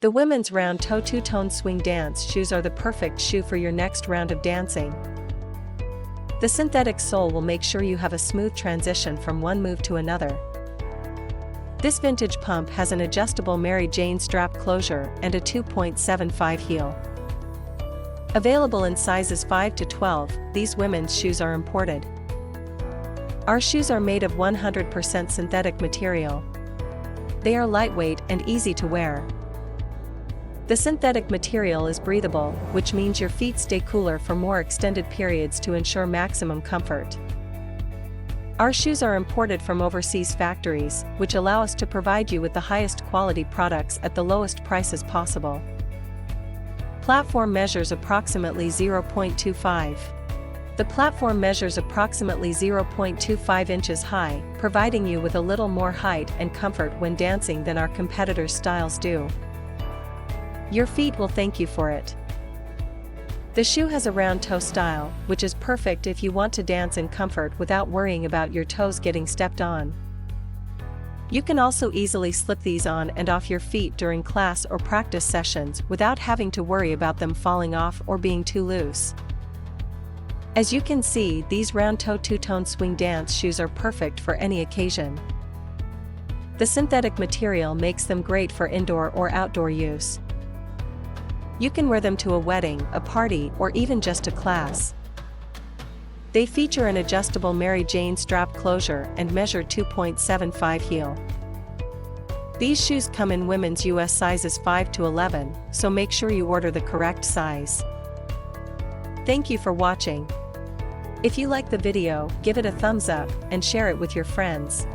The women's round-toe two-tone swing dance shoes are the perfect shoe for your next round of dancing. The synthetic sole will make sure you have a smooth transition from one move to another. This vintage pump has an adjustable Mary Jane strap closure and a 2.75 heel. Available in sizes 5 to 12, these women's shoes are imported. Our shoes are made of 100% synthetic material. They are lightweight and easy to wear. The synthetic material is breathable, which means your feet stay cooler for more extended periods to ensure maximum comfort. Our shoes are imported from overseas factories, which allow us to provide you with the highest quality products at the lowest prices possible. Platform measures approximately 0.25. The platform measures approximately 0.25 inches high, providing you with a little more height and comfort when dancing than our competitors' styles do. Your feet will thank you for it. The shoe has a round toe style, which is perfect if you want to dance in comfort without worrying about your toes getting stepped on. You can also easily slip these on and off your feet during class or practice sessions without having to worry about them falling off or being too loose. As you can see, these round-toe two-tone swing dance shoes are perfect for any occasion. The synthetic material makes them great for indoor or outdoor use. You can wear them to a wedding, a party, or even just a class. They feature an adjustable Mary Jane strap closure and measure 2.75 heel. These shoes come in women's US sizes 5 to 11, so make sure you order the correct size. Thank you for watching. If you like the video, give it a thumbs up and share it with your friends.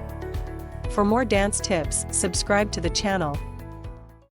For more dance tips, subscribe to the channel.